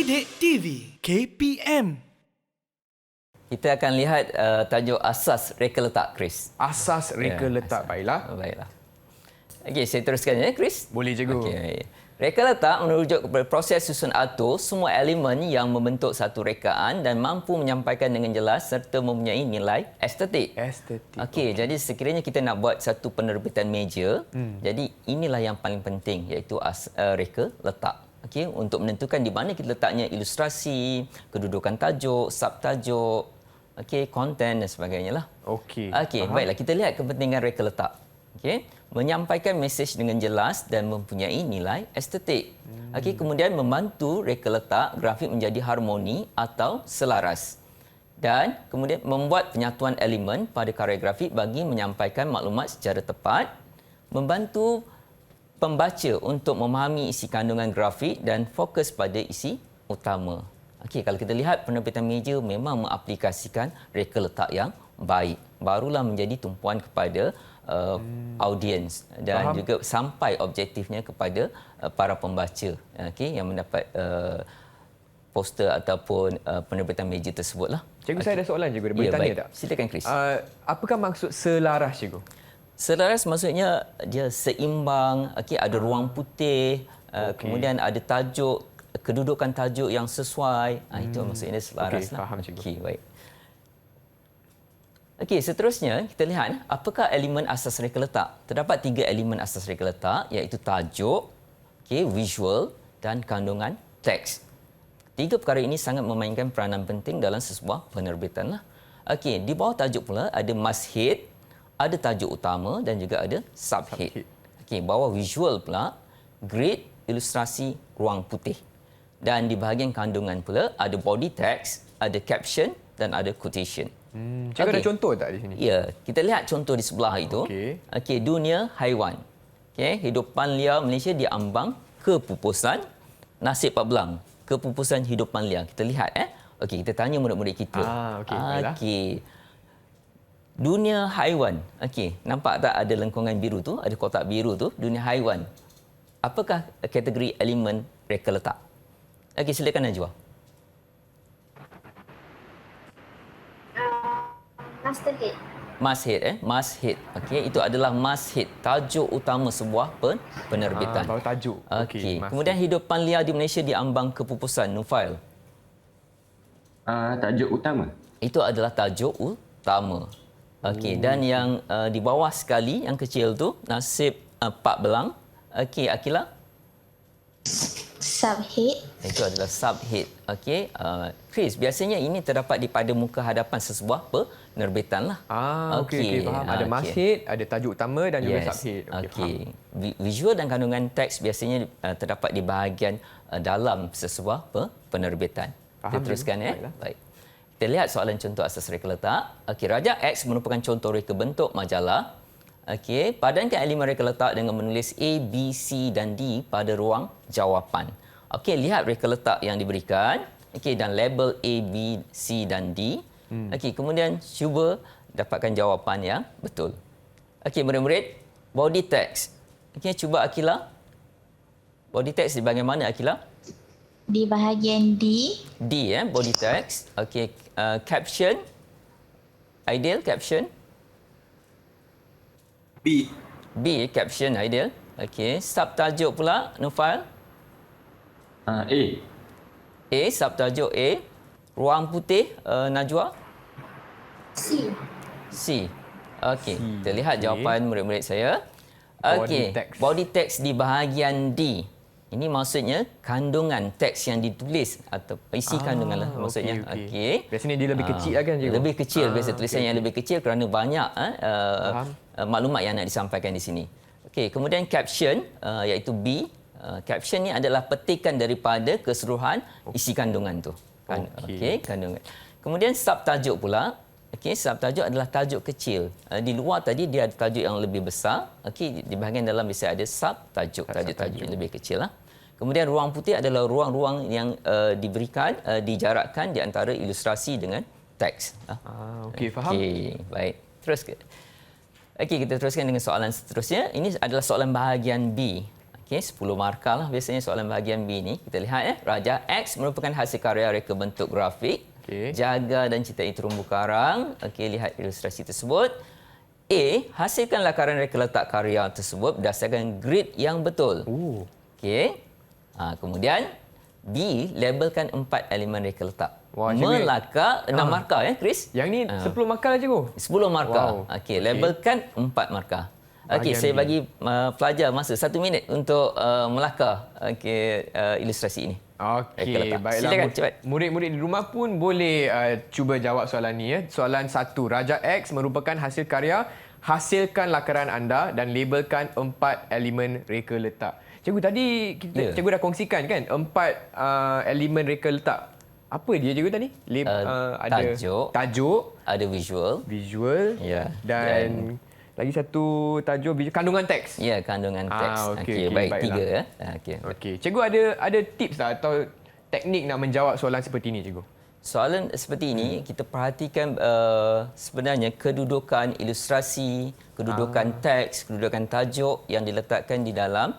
Didik TV KPM. Kita akan lihat tajuk asas reka letak, Chris. Asas reka letak, baiklah. Baiklah. Okey, saya teruskan ya, Chris. Boleh, cikgu. Okey. Reka letak merujuk kepada proses susun atur semua elemen yang membentuk satu rekaan dan mampu menyampaikan dengan jelas serta mempunyai nilai estetik. Okey, jadi sekiranya kita nak buat satu penerbitan meja, jadi inilah yang paling penting iaitu reka letak. Okey, untuk menentukan di mana kita letaknya ilustrasi, kedudukan tajuk, subtajuk, okey, konten dan sebagainya lah. Okey. Okey, baiklah, kita lihat kepentingan reka letak. Okey, menyampaikan mesej dengan jelas dan mempunyai nilai estetik. Okey, kemudian membantu reka letak grafik menjadi harmoni atau selaras. Dan kemudian membuat penyatuan elemen pada karya grafik bagi menyampaikan maklumat secara tepat, membantu pembaca untuk memahami isi kandungan grafik dan fokus pada isi utama. Okey, kalau kita lihat penerbitan meja memang mengaplikasikan reka letak yang baik. Barulah menjadi tumpuan kepada audiens dan juga sampai objektifnya kepada para pembaca, okey, yang mendapat poster ataupun penerbitan meja tersebutlah. Cikgu, saya ada soalan, cikgu. Boleh tanya tak? Silakan, Chris. Apakah maksud selaras, cikgu? Selaras maksudnya dia seimbang, okey, ada ruang putih, kemudian ada tajuk, kedudukan tajuk yang sesuai. Itu maksudnya selaras. Okey, faham, cikgu. Okey, baik. Okey, seterusnya kita lihat apakah elemen asas reka letak. Terdapat 3 elemen asas reka letak iaitu tajuk, okey, visual dan kandungan teks. 3 perkara ini sangat memainkan peranan penting dalam sebuah penerbitan lah. Okey, di bawah tajuk pula ada masthead, ada tajuk utama dan juga ada subhead. Okey, bawah visual pula grid, ilustrasi, ruang putih. Dan di bahagian kandungan pula ada body text, ada caption dan ada quotation. Cikgu ada contoh tak di sini? Ya, kita lihat contoh di sebelah itu. Okey, dunia haiwan. Okey, hidupan liar Malaysia diambang kepupusan, nasib Pak Belang, kepupusan hidupan liar. Kita lihat Okey, kita tanya murid-murid kita. Okey. Dunia haiwan. Okey, nampak tak ada lengkungan biru tu, ada kotak biru tu, dunia haiwan. Apakah kategori elemen reka letak? Okey, silakan Najwa. Masthead. Masthead. Okey, itu adalah masthead, tajuk utama sebuah penerbitan. Baru tajuk. Okey. Kemudian hidupan liar di Malaysia diambang kepupusan, Nufail. Tajuk utama. Itu adalah tajuk utama. Okey, dan yang di bawah sekali yang kecil tu nasib Pak Belang. Okey, Akila. Subhead. Itu adalah subhead. Okey, Chris, biasanya ini terdapat di pada muka hadapan sesebuah penerbitan lah. Okey, faham. Ada masthead, ada tajuk utama dan juga subhead. Okey. Visual dan kandungan teks biasanya terdapat di bahagian dalam sesebuah penerbitan. Kita teruskan Baik. Kita lihat soalan contoh asas reka letak. Okey, Rajak X merupakan contoh reka bentuk majalah. Okey, padankan elemen reka letak dengan menulis A, B, C dan D pada ruang jawapan. Okey, lihat reka letak yang diberikan. Okey, dan label A, B, C dan D. Okey, kemudian cuba dapatkan jawapan yang betul. Okey, murid-murid, body text. Okey, cuba Akila. Body text di bahagian mana, Akila? Di bahagian D. D, body text. Okey, caption. Ideal caption. B, caption ideal. Okey, subtajuk pula, Nufail. A. Subtajuk A. Ruang putih, Najwa. C. Okey, kita lihat jawapan murid-murid saya. Okey, body text di bahagian D. Ini maksudnya kandungan teks yang ditulis atau isi kandungan lah maksudnya. Okey. Biasanya dia lebih kecil lah kan, cikgu? Lebih kecil, biasa tulisan yang lebih kecil kerana banyak maklumat yang nak disampaikan di sini. Okey, kemudian caption iaitu B. Caption ni adalah petikan daripada keseluruhan isi kandungan tu. Okey, kandungan. Kemudian subtajuk pula. Okey, subtajuk adalah tajuk kecil. Di luar tadi dia ada tajuk yang lebih besar. Okey, di bahagian dalam bisa ada subtajuk, tajuk-tajuk yang lebih kecil lah. Kemudian ruang putih adalah ruang-ruang yang diberikan, dijarakkan di antara ilustrasi dengan teks. Okey, faham. Okey, baik. Terus. Okey, kita teruskan dengan soalan seterusnya. Ini adalah soalan bahagian B. Okey, 10 markah lah biasanya soalan bahagian B ni. Kita lihat Raja X merupakan hasil karya reka bentuk grafik. Okey. Jaga dan cintai terumbu karang. Okey, lihat ilustrasi tersebut. A, hasilkan lakaran reka letak karya tersebut berdasarkan grid yang betul. Okey. Kemudian B, labelkan 4 elemen reka letak. Wah, cikgu. Melakar 6 markah Chris? Yang ni 10 markah lah cikgu. 10 markah. Wow. Okey, labelkan 4 markah. Okey, Bahagian saya B. bagi pelajar masa 1 minit untuk melakar ilustrasi ini. Reka Okey, letak. baiklah. Silakan, cepat. Murid-murid di rumah pun boleh cuba jawab soalan ni. Soalan 1. Raja X merupakan hasil karya. Hasilkan lakaran anda dan labelkan 4 elemen reka letak. Cikgu, tadi cikgu dah kongsikan kan 4 elemen reka letak. Apa dia cikgu tadi? Ada tajuk, Ada visual. Ya. dan lagi satu tajuk kandungan teks. Ya, kandungan teks. Okey, Baik, baiklah. 3 Okey. Okey, cikgu ada tips tak atau teknik nak menjawab soalan seperti ini cikgu? Soalan seperti ini kita perhatikan sebenarnya kedudukan ilustrasi, kedudukan teks, kedudukan tajuk yang diletakkan di dalam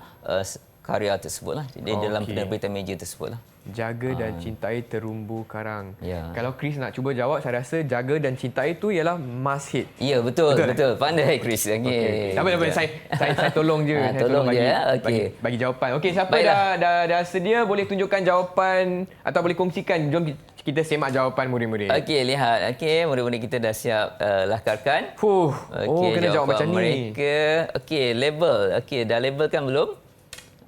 karya tersebutlah, di dalam penerbitan meja tersebutlah. Jaga dan cintai terumbu karang. Ya. Kalau Chris nak cuba jawab, saya rasa jaga dan cintai itu ialah must hit. Ya, betul. Pandai Chris. Okey. Tak apa, saya tolong je. Saya tolong je bagi jawapan. Okey, siapa Baiklah. dah sedia boleh tunjukkan jawapan atau boleh kongsikan. Jom kita semak jawapan murid-murid. Okey, lihat. Okey, murid-murid kita dah siap lakarkan. Okey, kena jawab macam ni. Mereka, okey, label. Okey, dah labelkan belum?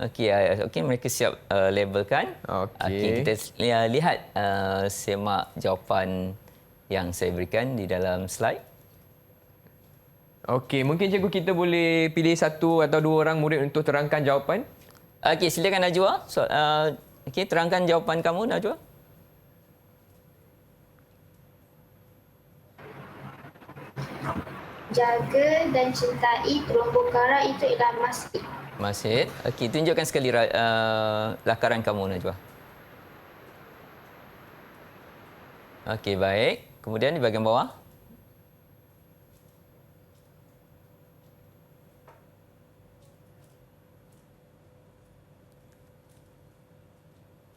Okey, mereka siap labelkan. Okey, kita lihat semak jawapan yang saya berikan di dalam slide. Okey, mungkin cikgu kita boleh pilih satu atau dua orang murid untuk terangkan jawapan. Okey, silakan Najwa. Okey, terangkan jawapan kamu Najwa. Jaga dan cintai terumbu karang itu ialah masjid. Masih. Okey, tunjukkan sekali lakaran kamu Najwa. Okey, baik. Kemudian di bahagian bawah.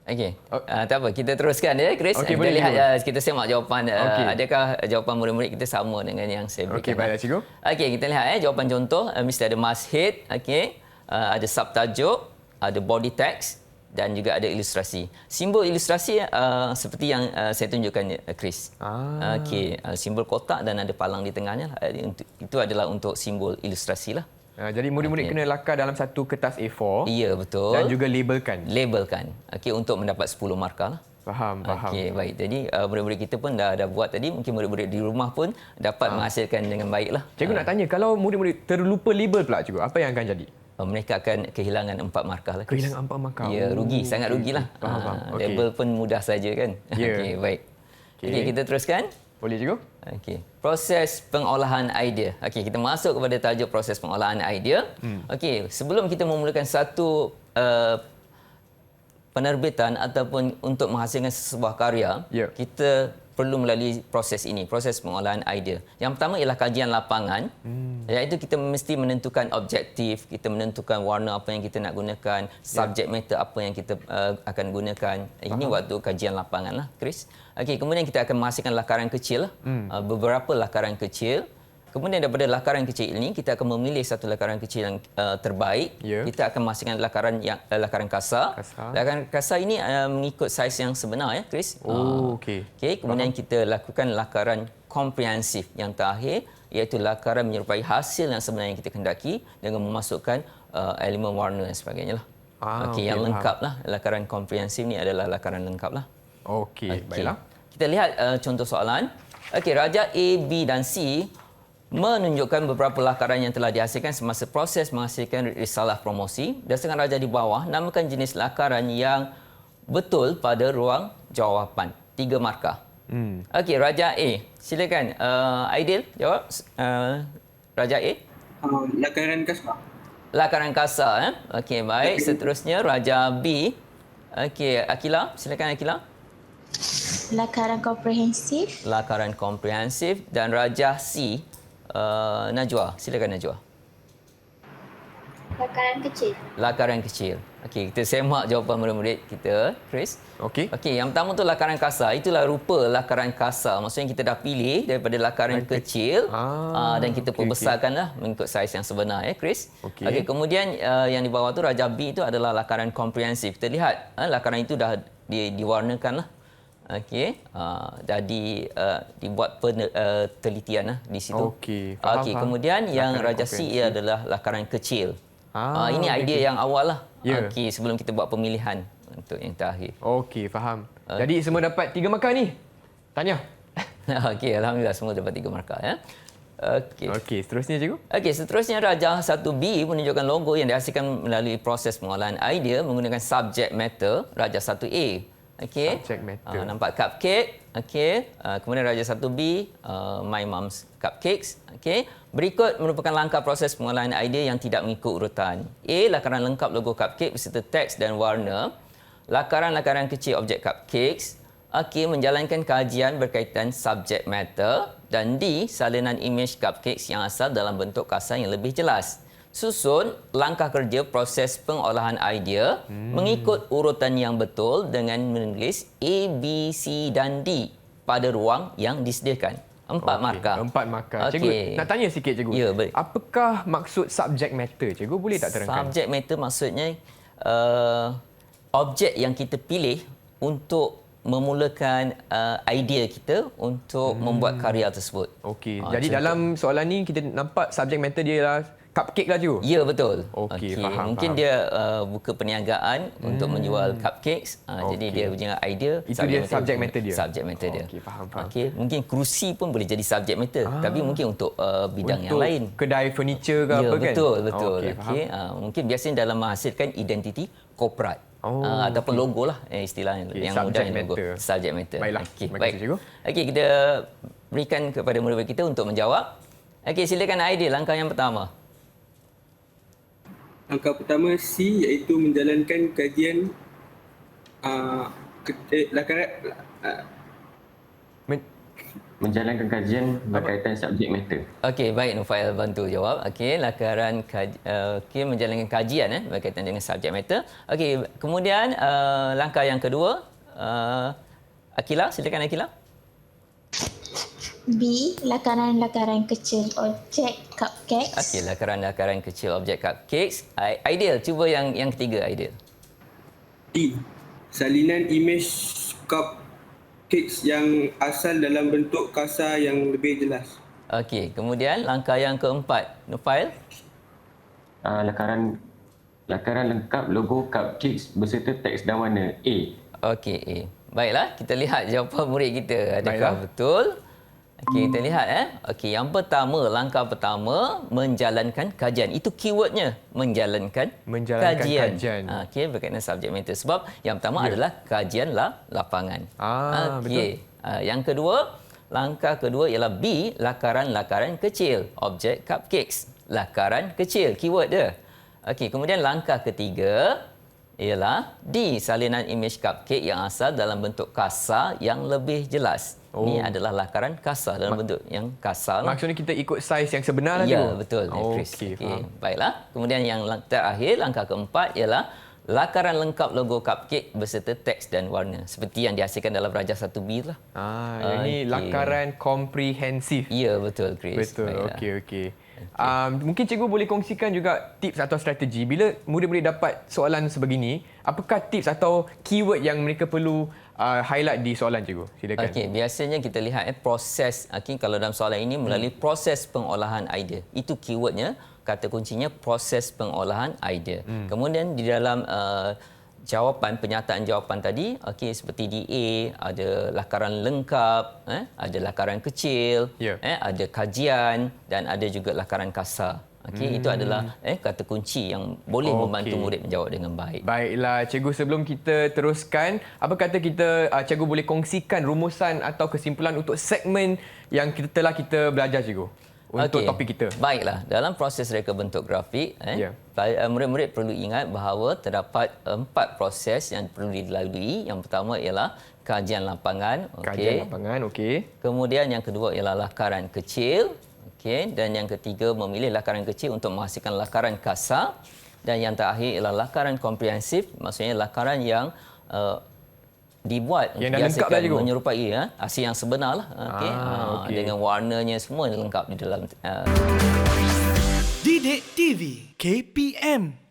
Okey. Tak apa, kita teruskan Chris. Okey, Kita boleh, lihat kita semak jawapan. Adakah jawapan murid-murid kita sama dengan yang saya berikan? Okey, baiklah cikgu. Okey, kita lihat jawapan contoh. Mesti ada masjid, okey. Ada subtajuk, ada body text dan juga ada ilustrasi. Simbol ilustrasi seperti yang saya tunjukkan Chris. Okey, simbol kotak dan ada palang di tengahnya. Itu adalah untuk simbol ilustrasi lah. Jadi murid-murid kena lakar dalam satu kertas A4. Ya, betul. Dan juga labelkan. Labelkan. Okey, untuk mendapat 10 markah lah. Faham. Okey, baik. Jadi murid-murid kita pun dah buat tadi. Mungkin murid-murid di rumah pun dapat menghasilkan dengan baik lah. Cikgu nak tanya, kalau murid-murid terlupa label pula cikgu, apa yang akan jadi? Mereka akan kehilangan 4 markah lah. Kehilangan 4 markah. Ya, rugi. Sangat rugilah. Faham. Label pun mudah saja kan. Ya. Okey, baik. Okey, kita teruskan. Boleh cikgu? Okey. Proses pengolahan idea. Okey, kita masuk kepada tajuk proses pengolahan idea. Okey, sebelum kita memulakan satu penerbitan ataupun untuk menghasilkan sebuah karya, kita perlu melalui proses ini, proses pengolahan idea. Yang pertama ialah kajian lapangan, iaitu kita mesti menentukan objektif, kita menentukan warna apa yang kita nak gunakan, subject matter apa yang kita akan gunakan. Ini waktu kajian lapangan lah, Chris. Okey, kemudian kita akan menghasilkan lakaran kecil, beberapa lakaran kecil. Kemudian daripada lakaran kecil ini, kita akan memilih satu lakaran kecil yang terbaik. Kita akan menghasilkan lakaran kasar. Lakaran kasar ini mengikut saiz yang sebenar, Chris. Okey. Kemudian kita lakukan lakaran komprehensif yang terakhir, iaitu lakaran menyerupai hasil yang sebenar yang kita kendaki dengan memasukkan elemen warna dan sebagainya lah. Yang lengkap lah. Lakaran komprehensif ni adalah lakaran lengkap lah. Okey, baiklah. Kita lihat contoh soalan. Okey, Raja A, B dan C menunjukkan beberapa lakaran yang telah dihasilkan semasa proses menghasilkan risalah promosi. Berdasarkan raja di bawah, namakan jenis lakaran yang betul pada ruang jawapan. 3 markah. Okey, Raja A. Silakan. Aidil, jawab. Raja A. Lakaran kasar. Lakaran kasar. Okey, baik. Seterusnya, Raja B. Okey, Akila. Silakan, Akila. Lakaran komprehensif. Lakaran komprehensif. Dan Raja C. Najwa. Silakan Najwa. Lakaran kecil. Lakaran kecil. Okey, kita semak jawapan murid-murid kita, Chris. Okey. Okey, yang pertama tu lakaran kasar. Itulah rupa lakaran kasar. Maksudnya kita dah pilih daripada lakaran kecil dan kita perbesarkanlah mengikut saiz yang sebenar, Chris. Okey, kemudian yang di bawah tu Raja B itu adalah lakaran komprehensif. Kita lihat lakaran itu dah diwarnakanlah. Okey, dibuat penelitian di situ. Okey, Okey, kemudian yang Lakaran Raja C ia adalah lakaran kecil. Ini okey, idea yang awal lah. Ya. Okey, sebelum kita buat pemilihan untuk yang terakhir. Okey, faham. Jadi semua dapat 3 markah ni? Tanya. Okey, alhamdulillah semua dapat 3 markah ya. Okey. Okey, seterusnya cikgu. Okey, seterusnya Raja 1B menunjukkan logo yang dihasilkan melalui proses pengolahan idea menggunakan subject matter Raja 1A. Okey. Subject matter. Nampak cupcake. Okey. Kemudian Raja 1B, My Mom's Cupcakes. Okey. Berikut merupakan langkah proses pengolahan idea yang tidak mengikut urutan. A. Lakaran lengkap logo cupcake beserta teks dan warna. Lakaran-lakaran kecil objek cupcakes. Okey, menjalankan kajian berkaitan subject matter. Dan D. Salinan imej cupcakes yang asal dalam bentuk kasar yang lebih jelas. Susun langkah kerja proses pengolahan idea mengikut urutan yang betul dengan menulis A, B, C dan D pada ruang yang disediakan. 4 markah. 4 markah. Okey. Cikgu, nak tanya sikit cikgu. Ya, baik. Apakah maksud subject matter? Cikgu boleh tak terangkan? Subject matter maksudnya objek yang kita pilih untuk memulakan idea kita untuk membuat karya tersebut. Okey. Jadi dalam soalan ni kita nampak subject matter dia lah cupcake lah cikgu? Ya, betul. Okey, faham. Mungkin dia buka perniagaan untuk menjual cupcakes. Jadi dia punya idea. Itu dia subject matter dia? Subject matter dia. Okey, faham. Okey, mungkin kerusi pun boleh jadi subject matter. Tapi mungkin untuk bidang yang lain. Kedai furniture ke Ya, apa kan? betul, betul. Okey, Okey, mungkin biasanya dalam menghasilkan identiti korporat. Ataupun logo lah istilah yang mudah yang logo. Subject matter. Baiklah. Okey, Terima baik. kasih, cikgu. Okey, kita berikan kepada murid-murid kita untuk menjawab. Okey, silakan idea langkah yang pertama. Langkah pertama C iaitu menjalankan kajian lakaran menjalankan kajian berkaitan subjek matter. Okey, baik Nufail bantu jawab. Okey, menjalankan kajian berkaitan dengan subjek matter. Okey, kemudian langkah yang kedua, Akila, silakan Akila. B. Lakaran-lakaran kecil objek cupcakes. Okey, lakaran-lakaran kecil objek cupcakes. Ideal, cuba yang ketiga ideal. D. Salinan imej cupcakes yang asal dalam bentuk kasar yang lebih jelas. Okey, kemudian langkah yang keempat, Nufail. Lakaran lengkap logo cupcakes beserta teks dan warna. A. Okey, A. Baiklah, kita lihat jawapan murid kita. Adakah Baiklah. betul? Okey, kita lihat Okey, yang pertama, langkah pertama menjalankan kajian. Itu keywordnya, menjalankan kajian. Okey, berkaitan subjek matter. Sebab yang pertama adalah kajian lapangan. Okey. Yang kedua, langkah kedua ialah B, lakaran-lakaran kecil, objek cupcakes. Lakaran kecil, keyword dia. Okey, kemudian langkah ketiga ialah D, salinan imej cupcake yang asal dalam bentuk kasar yang lebih jelas. Ini adalah lakaran kasar dalam bentuk yang kasar. Maksudnya kita ikut saiz yang sebenar lah Ya, cikgu? betul. Chris. Okey, faham. Baiklah. Kemudian yang terakhir, langkah keempat ialah lakaran lengkap logo cupcake beserta teks dan warna. Seperti yang dihasilkan dalam Raja 1B lah. Yang ni lakaran komprehensif. Ya, betul Chris. Betul. Baiklah. Okey. Mungkin cikgu boleh kongsikan juga tips atau strategi bila murid-murid dapat soalan sebegini, apakah tips atau keyword yang mereka perlu highlight di soalan cikgu? Silakan. Okey, biasanya kita lihat proses kalau dalam soalan ini melalui proses pengolahan idea. Itu keywordnya, kata kuncinya proses pengolahan idea. Kemudian di dalam penyataan jawapan tadi, seperti di A ada lakaran lengkap, ada lakaran kecil, ada kajian dan ada juga lakaran kasar. Itu adalah kata kunci yang boleh membantu murid menjawab dengan baik. Baiklah, cikgu, sebelum kita teruskan, apa kata cikgu boleh kongsikan rumusan atau kesimpulan untuk segmen yang telah kita belajar cikgu untuk topik kita. Baiklah, dalam proses reka bentuk grafik, murid-murid perlu ingat bahawa terdapat 4 proses yang perlu dilalui. Yang pertama ialah kajian lapangan. Kajian lapangan, okey. Kemudian yang kedua ialah lakaran kecil. Dan yang ketiga memilih lakaran kecil untuk menghasilkan lakaran kasar. Dan yang terakhir ialah lakaran komprehensif, maksudnya lakaran yang dibuat Yang dah lengkap dah, cikgu? menyerupai hasil yang sebenar lah. Okey. okey. Dengan warnanya semua lengkap di dalam Didik TV KPM